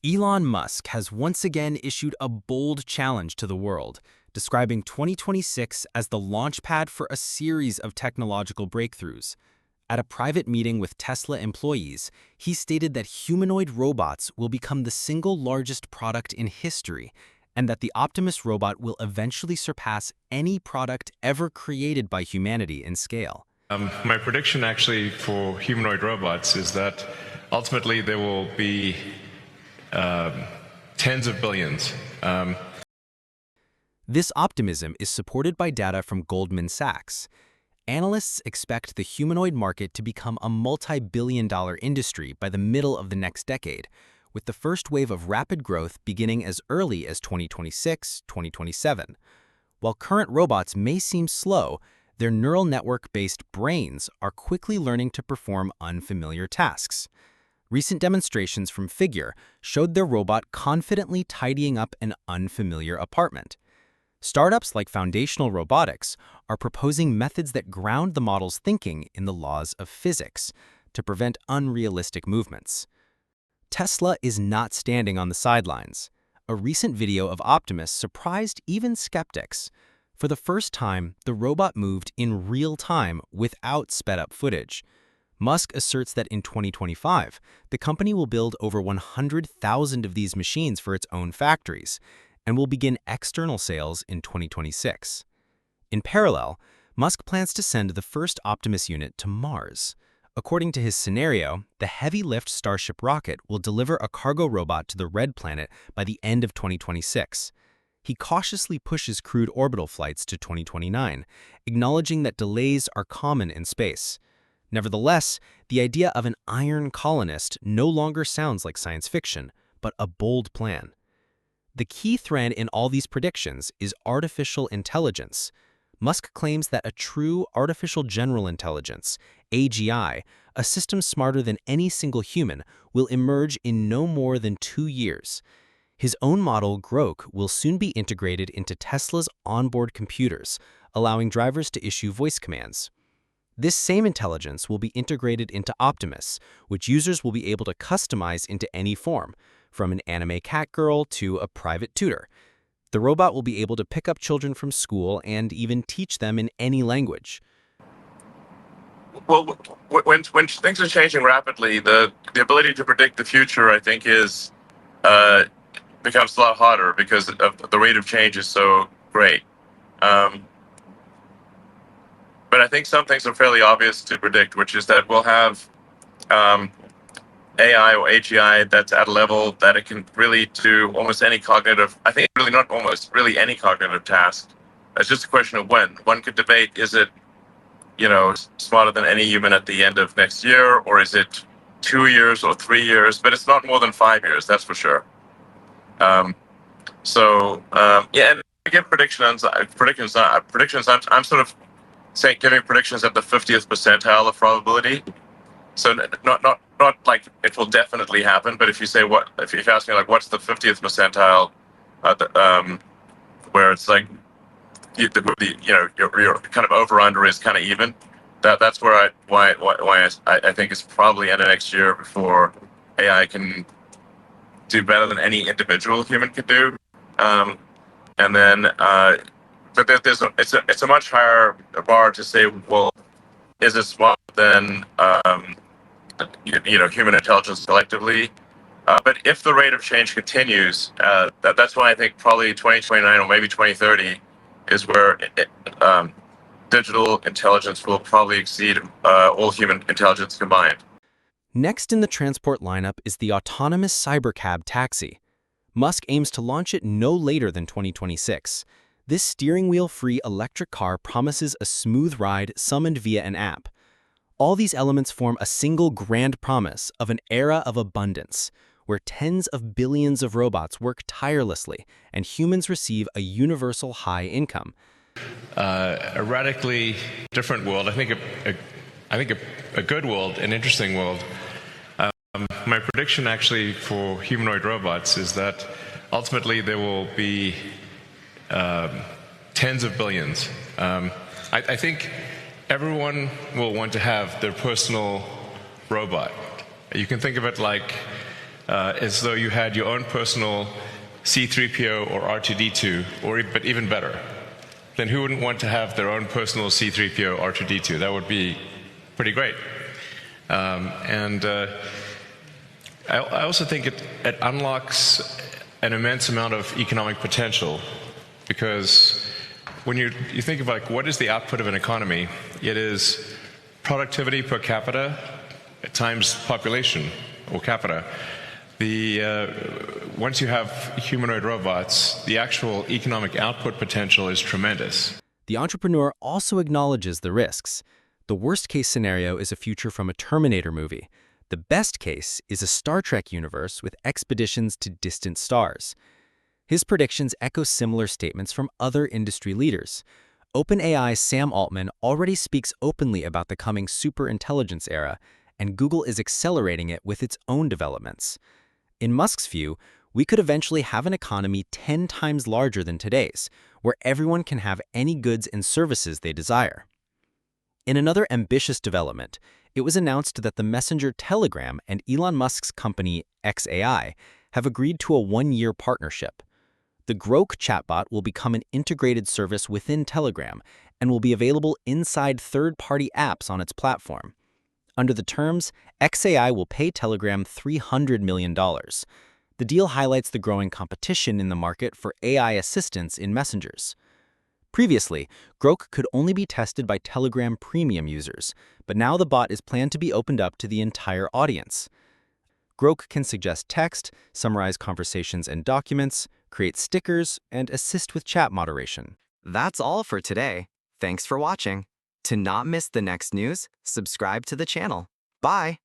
Elon Musk has once again issued a bold challenge to the world, describing 2026 as the launchpad for a series of technological breakthroughs. At a private meeting with Tesla employees, he stated that humanoid robots will become the single largest product in history, and that the Optimus robot will eventually surpass any product ever created by humanity in scale. My prediction actually for humanoid robots is that ultimately there will be tens of billions. This optimism is supported by data from Goldman Sachs. Analysts expect the humanoid market to become a multi-billion-dollar industry by the middle of the next decade, with the first wave of rapid growth beginning as early as 2026-2027. While current robots may seem slow, their neural network-based brains are quickly learning to perform unfamiliar tasks. Recent demonstrations from Figure showed their robot confidently tidying up an unfamiliar apartment. Startups like Foundational Robotics are proposing methods that ground the model's thinking in the laws of physics to prevent unrealistic movements. Tesla is not standing on the sidelines. A recent video of Optimus surprised even skeptics. For the first time, the robot moved in real time without sped-up footage. Musk asserts that in 2025, the company will build over 100,000 of these machines for its own factories, and will begin external sales in 2026. In parallel, Musk plans to send the first Optimus unit to Mars. According to his scenario, the heavy-lift Starship rocket will deliver a cargo robot to the Red Planet by the end of 2026. He cautiously pushes crewed orbital flights to 2029, acknowledging that delays are common in space. Nevertheless, the idea of an iron colonist no longer sounds like science fiction, but a bold plan. The key thread in all these predictions is artificial intelligence. Musk claims that a true artificial general intelligence, AGI, a system smarter than any single human, will emerge in no more than 2 years. His own model, Grok, will soon be integrated into Tesla's onboard computers, allowing drivers to issue voice commands. This same intelligence will be integrated into Optimus, which users will be able to customize into any form, from an anime cat girl to a private tutor. The robot will be able to pick up children from school and even teach them in any language. Well, when things are changing rapidly, the ability to predict the future, I think, is becomes a lot harder because of the rate of change is so great. But I think some things are fairly obvious to predict, which is that we'll have AI or AGI that's at a level that it can really do almost any cognitive, I think really not almost, really any cognitive task. It's just a question of when. One could debate, is it, smarter than any human at the end of next year, or is it 2 years or 3 years? But it's not more than 5 years, that's for sure. And I give predictions. I'm sort of saying giving predictions at the 50th percentile of probability. So not like it will definitely happen, but if you ask me like what's the 50th percentile, where it's like your kind of over under is kind of even. That's where I think it's probably end of next year before AI can do better than any individual human could do. But it's a much higher bar to say, well, is it smarter than human intelligence collectively? But if the rate of change continues, that's why I think probably 2029 or maybe 2030 is where digital intelligence will probably exceed all human intelligence combined. Next in the transport lineup is the autonomous cybercab taxi. Musk aims to launch it no later than 2026. This steering wheel-free electric car promises a smooth ride summoned via an app. All these elements form a single grand promise of an era of abundance, where tens of billions of robots work tirelessly and humans receive a universal high income. A radically different world. I think a good world, an interesting world. My prediction actually for humanoid robots is that ultimately there will be tens of billions. I think everyone will want to have their personal robot. You can think of it like as though you had your own personal C3PO or R2D2, but even better. Then who wouldn't want to have their own personal C3PO R2D2? That would be pretty great. I also think it unlocks an immense amount of economic potential, because when you think of like what is the output of an economy, it is productivity per capita times population or capita. Once you have humanoid robots, the actual economic output potential is tremendous. The entrepreneur also acknowledges the risks. The worst-case scenario is a future from a Terminator movie. The best case is a Star Trek universe with expeditions to distant stars. His predictions echo similar statements from other industry leaders. OpenAI's Sam Altman already speaks openly about the coming superintelligence era, and Google is accelerating it with its own developments. In Musk's view, we could eventually have an economy 10 times larger than today's, where everyone can have any goods and services they desire. In another ambitious development, it was announced that the messenger Telegram and Elon Musk's company xAI have agreed to a one-year partnership. The Grok chatbot will become an integrated service within Telegram and will be available inside third-party apps on its platform. Under the terms, xAI will pay Telegram $300 million. The deal highlights the growing competition in the market for AI assistants in messengers. Previously, Grok could only be tested by Telegram Premium users, but now the bot is planned to be opened up to the entire audience. Grok can suggest text, summarize conversations and documents, create stickers, and assist with chat moderation. That's all for today. Thanks for watching. To not miss the next news, subscribe to the channel. Bye!